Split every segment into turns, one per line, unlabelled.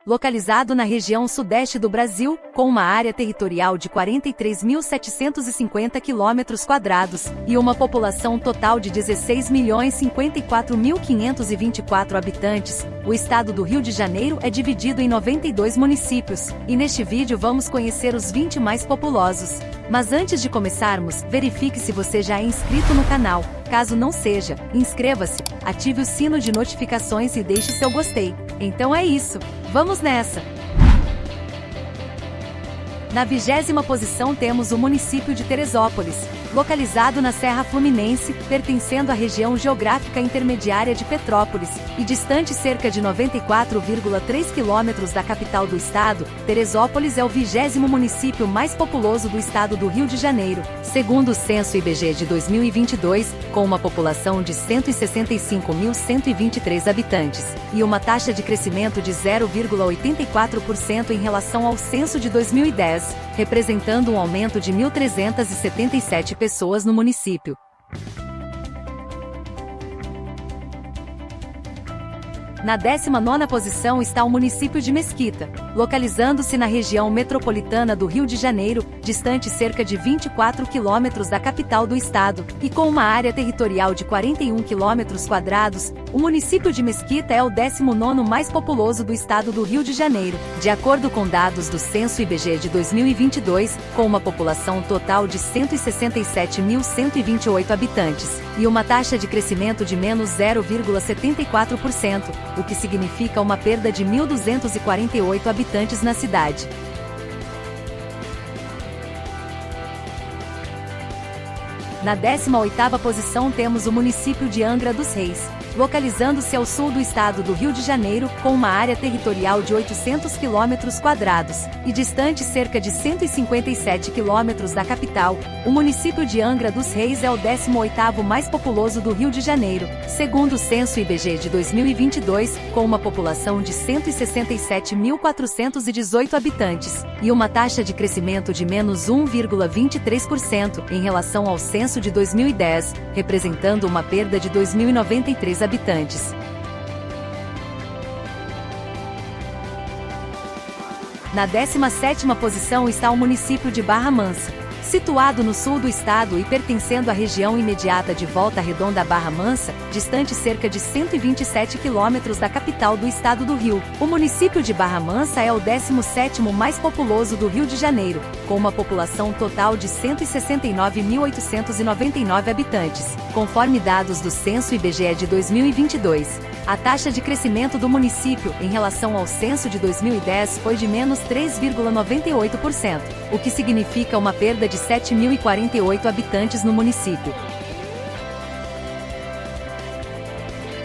localizado na região sudeste do Brasil, com uma área territorial de 43.750 km² e uma população total de 16.054.524 habitantes. O estado do Rio de Janeiro é dividido em 92 municípios, e neste vídeo vamos conhecer os 20 mais populosos. Mas antes de começarmos, verifique se você já é inscrito no canal. Caso não seja, inscreva-se, ative o sino de notificações e deixe seu gostei. Então é isso, vamos nessa! Na 20ª posição temos o município de Teresópolis, localizado na Serra Fluminense, pertencendo à região geográfica intermediária de Petrópolis, e distante cerca de 94,3 km da capital do estado. Teresópolis é o 20º município mais populoso do estado do Rio de Janeiro, segundo o censo IBGE de 2022, com uma população de 165.123 habitantes, e uma taxa de crescimento de 0,84% em relação ao censo de 2010, representando um aumento de 1.377 pessoas no município. Na 19ª posição está o município de Mesquita, localizando-se na região metropolitana do Rio de Janeiro, distante cerca de 24 km da capital do estado, e com uma área territorial de 41 km², o município de Mesquita é o 19º mais populoso do estado do Rio de Janeiro, de acordo com dados do censo IBGE de 2022, com uma população total de 167.128 habitantes, e uma taxa de crescimento de menos 0,74%, o que significa uma perda de 1.248 habitantes na cidade. Na 18ª posição temos o município de Angra dos Reis, localizando-se ao sul do estado do Rio de Janeiro, com uma área territorial de 800 km² e distante cerca de 157 km da capital. O município de Angra dos Reis é o 18º mais populoso do Rio de Janeiro, segundo o censo IBGE de 2022, com uma população de 167.418 habitantes, e uma taxa de crescimento de menos 1,23% em relação ao censo de 2010, representando uma perda de 2.093 habitantes. Na 17ª posição está o município de Barra Mansa, situado no sul do estado e pertencendo à região imediata de Volta Redonda. Barra Mansa, distante cerca de 127 km da capital do estado do Rio. O município de Barra Mansa é o 17º mais populoso do Rio de Janeiro, com uma população total de 169.899 habitantes, conforme dados do censo IBGE de 2022. A taxa de crescimento do município em relação ao censo de 2010 foi de menos 3,98%, o que significa uma perda de 7.048 habitantes no município.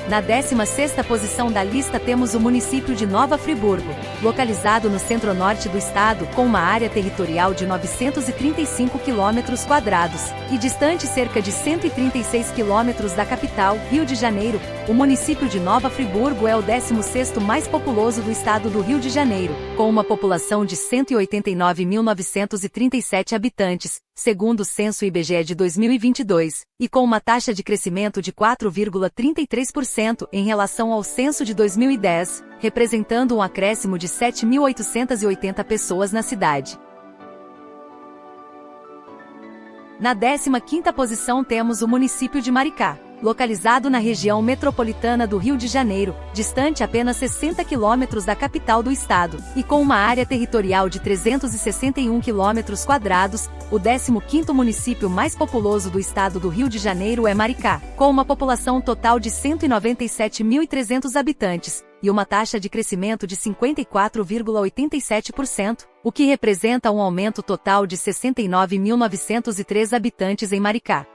Na 16ª posição da lista temos o município de Nova Friburgo, localizado no centro-norte do estado, com uma área territorial de 935 km² e distante cerca de 136 km da capital, Rio de Janeiro. O município de Nova Friburgo é o 16º mais populoso do estado do Rio de Janeiro, com uma população de 189.937 habitantes, segundo o censo IBGE de 2022, e com uma taxa de crescimento de 4,33% em relação ao censo de 2010, representando um acréscimo de 7.880 pessoas na cidade. Na 15ª posição temos o município de Maricá, localizado na região metropolitana do Rio de Janeiro, distante apenas 60 km da capital do estado, e com uma área territorial de 361 km², o 15º município mais populoso do estado do Rio de Janeiro é Maricá, com uma população total de 197.300 habitantes, e uma taxa de crescimento de 54,87%, o que representa um aumento total de 69.903 habitantes em Maricá.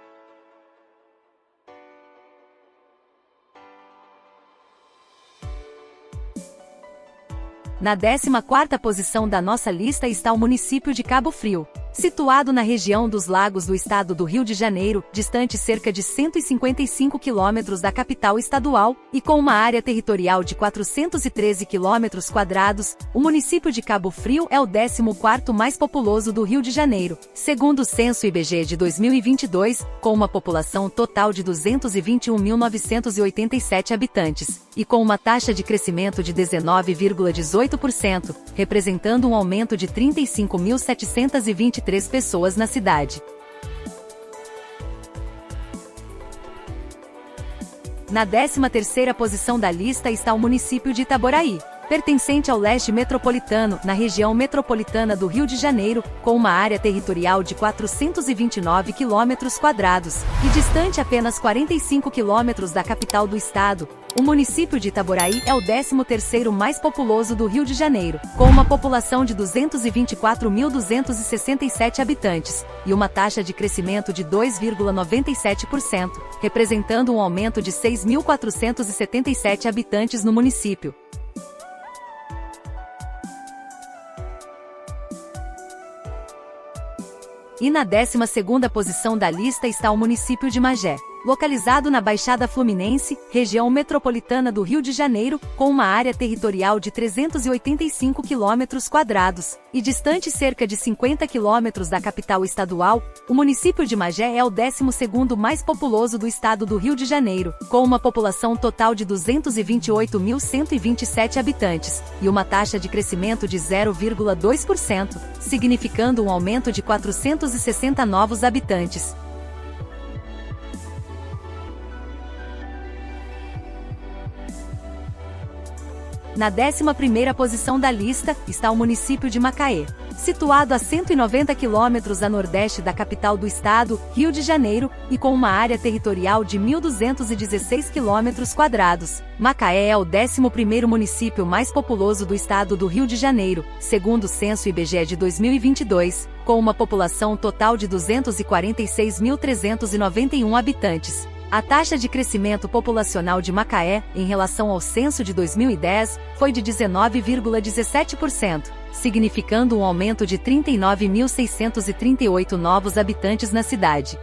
Na 14ª posição da nossa lista está o município de Cabo Frio, Situado na região dos Lagos do estado do Rio de Janeiro, distante cerca de 155 quilômetros da capital estadual, e com uma área territorial de 413 quilômetros quadrados, o município de Cabo Frio é o 14º mais populoso do Rio de Janeiro, segundo o censo IBGE de 2022, com uma população total de 221.987 habitantes, e com uma taxa de crescimento de 19,18%, representando um aumento de 35.723 pessoas na cidade. Na 13ª posição da lista está o município de Itaboraí, pertencente ao leste metropolitano, na região metropolitana do Rio de Janeiro, com uma área territorial de 429 quilômetros quadrados, e distante apenas 45 quilômetros da capital do estado. O município de Itaboraí é o 13º mais populoso do Rio de Janeiro, com uma população de 224.267 habitantes, e uma taxa de crescimento de 2,97%, representando um aumento de 6.477 habitantes no município. E na 12ª posição da lista está o município de Magé, localizado na Baixada Fluminense, região metropolitana do Rio de Janeiro, com uma área territorial de 385 quilômetros quadrados, e distante cerca de 50 quilômetros da capital estadual. O município de Magé é o 12º mais populoso do estado do Rio de Janeiro, com uma população total de 228.127 habitantes, e uma taxa de crescimento de 0,2%, significando um aumento de 460 novos habitantes. Na 11ª posição da lista está o município de Macaé, situado a 190 quilômetros a nordeste da capital do estado, Rio de Janeiro, e com uma área territorial de 1.216 quilômetros quadrados. Macaé é o 11º município mais populoso do estado do Rio de Janeiro, segundo o censo IBGE de 2022, com uma população total de 246.391 habitantes. A taxa de crescimento populacional de Macaé, em relação ao censo de 2010, foi de 19,17%, significando um aumento de 39.638 novos habitantes na cidade.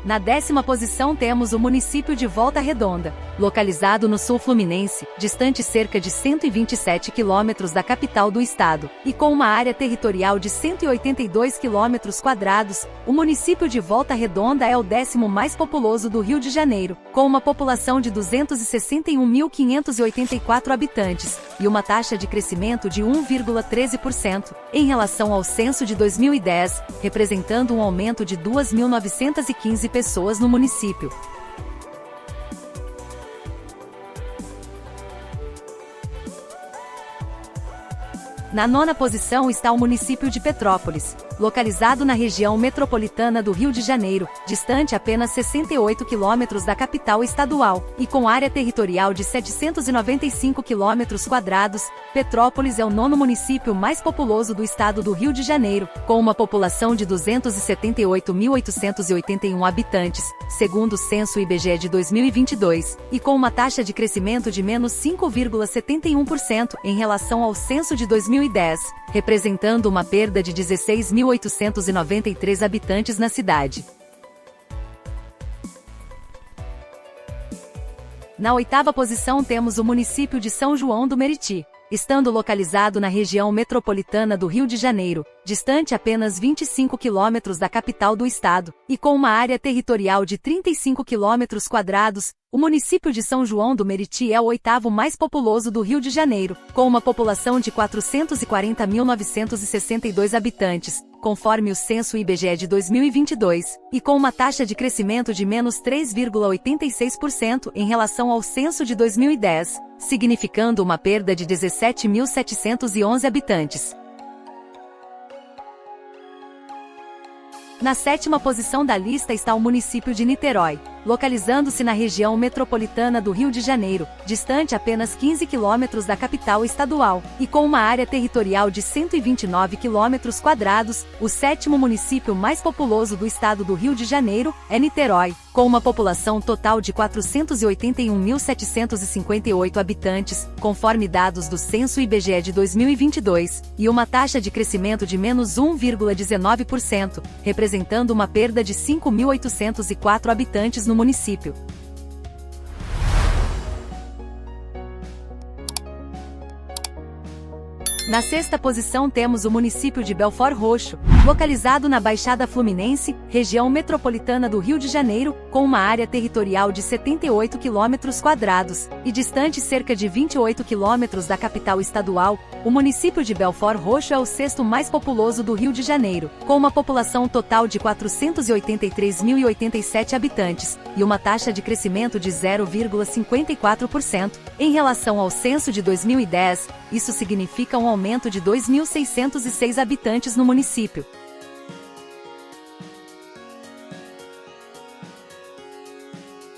Na 10ª posição temos o município de Volta Redonda, localizado no sul fluminense, distante cerca de 127 quilômetros da capital do estado, e com uma área territorial de 182 quilômetros quadrados. O município de Volta Redonda é o 10º mais populoso do Rio de Janeiro, com uma população de 261.584 habitantes, e uma taxa de crescimento de 1,13%, em relação ao censo de 2010, representando um aumento de 2.915 pessoas no município. Na 9ª posição está o município de Petrópolis, localizado na região metropolitana do Rio de Janeiro, distante apenas 68 quilômetros da capital estadual, e com área territorial de 795 quilômetros quadrados. Petrópolis é o 9º município mais populoso do estado do Rio de Janeiro, com uma população de 278.881 habitantes, segundo o censo IBGE de 2022, e com uma taxa de crescimento de menos 5,71% em relação ao censo de 2010, representando uma perda de 16.893 habitantes na cidade. Na 8ª posição temos o município de São João do Meriti, estando localizado na região metropolitana do Rio de Janeiro, distante apenas 25 quilômetros da capital do estado, e com uma área territorial de 35 quilômetros quadrados. O município de São João do Meriti é o 8º mais populoso do Rio de Janeiro, com uma população de 440.962 habitantes, conforme o censo IBGE de 2022, e com uma taxa de crescimento de menos 3,86% em relação ao censo de 2010, significando uma perda de 17.711 habitantes. Na 7ª posição da lista está o município de Niterói, localizando-se na região metropolitana do Rio de Janeiro, distante apenas 15 quilômetros da capital estadual, e com uma área territorial de 129 quilômetros quadrados, o sétimo município mais populoso do estado do Rio de Janeiro é Niterói, com uma população total de 481.758 habitantes, conforme dados do Censo IBGE de 2022, e uma taxa de crescimento de menos 1,19%, representando uma perda de 5.804 habitantes no município. Na sexta posição temos o município de Belford Roxo, localizado na Baixada Fluminense, região metropolitana do Rio de Janeiro, com uma área territorial de 78 quilômetros quadrados, e distante cerca de 28 quilômetros da capital estadual. O município de Belford Roxo é o sexto mais populoso do Rio de Janeiro, com uma população total de 483.087 habitantes, e uma taxa de crescimento de 0,54%. Em relação ao censo de 2010, isso significa um aumento de 2.606 habitantes no município.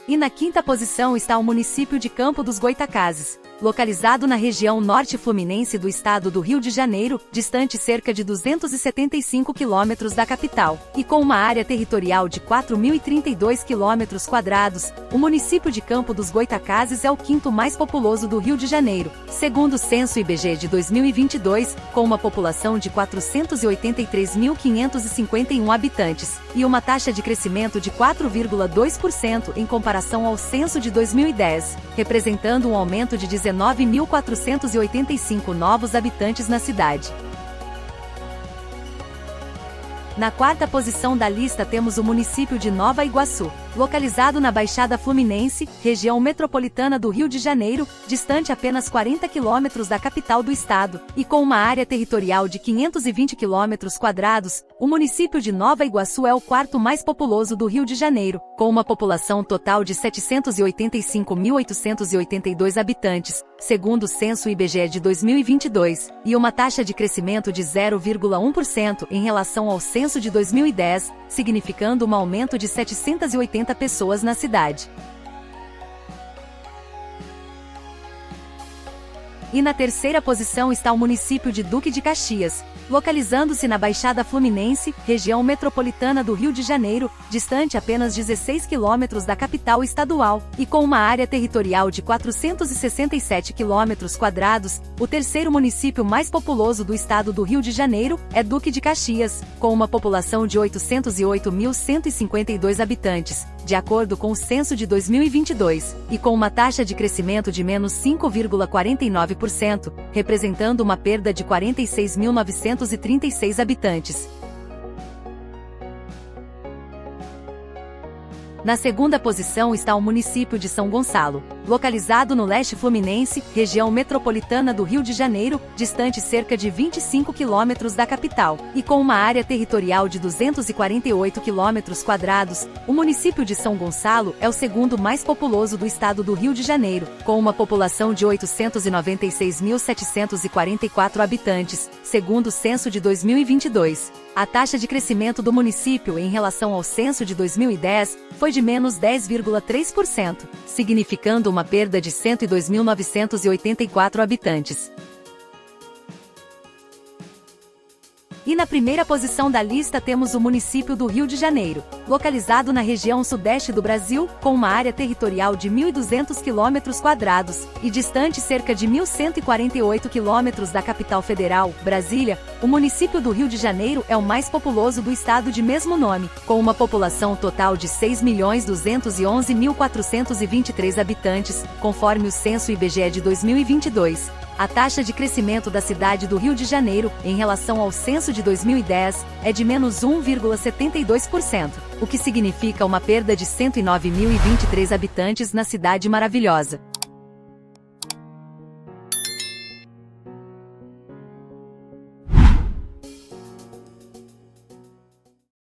E na quinta posição está o município de Campo dos Goytacazes, localizado na região norte fluminense do estado do Rio de Janeiro, distante cerca de 275 quilômetros da capital, e com uma área territorial de 4.032 quilômetros quadrados. O município de Campo dos Goytacazes é o quinto mais populoso do Rio de Janeiro, segundo o Censo IBGE de 2022, com uma população de 483.551 habitantes, e uma taxa de crescimento de 4,2% em comparação ao censo de 2010, representando um aumento de 19.485 novos habitantes na cidade. Na quarta posição da lista temos o município de Nova Iguaçu, localizado na Baixada Fluminense, região metropolitana do Rio de Janeiro, distante apenas 40 quilômetros da capital do estado, e com uma área territorial de 520 quilômetros quadrados. O município de Nova Iguaçu é o quarto mais populoso do Rio de Janeiro, com uma população total de 785.882 habitantes, segundo o Censo IBGE de 2022, e uma taxa de crescimento de 0,1% em relação ao censo de 2010, significando um aumento de 780 pessoas na cidade. E na terceira posição está o município de Duque de Caxias, localizando-se na Baixada Fluminense, região metropolitana do Rio de Janeiro, distante apenas 16 quilômetros da capital estadual, e com uma área territorial de 467 quilômetros quadrados. O terceiro município mais populoso do estado do Rio de Janeiro é Duque de Caxias, com uma população de 808.152 habitantes, de acordo com o censo de 2022, e com uma taxa de crescimento de menos 5,49%, representando uma perda de 46.936 habitantes. Na segunda posição está o município de São Gonçalo, localizado no leste fluminense, região metropolitana do Rio de Janeiro, distante cerca de 25 quilômetros da capital, e com uma área territorial de 248 quilômetros quadrados. O município de São Gonçalo é o segundo mais populoso do estado do Rio de Janeiro, com uma população de 896.744 habitantes, segundo o censo de 2022. A taxa de crescimento do município em relação ao censo de 2010 foi de menos 10,3%, significando uma perda de 102.984 habitantes. E na primeira posição da lista temos o município do Rio de Janeiro, localizado na região sudeste do Brasil, com uma área territorial de 1.200 quilômetros quadrados, e distante cerca de 1.148 quilômetros da capital federal, Brasília. O município do Rio de Janeiro é o mais populoso do estado de mesmo nome, com uma população total de 6.211.423 habitantes, conforme o censo IBGE de 2022. A taxa de crescimento da cidade do Rio de Janeiro, em relação ao censo de 2010, é de menos 1,72%, o que significa uma perda de 109.023 habitantes na cidade maravilhosa.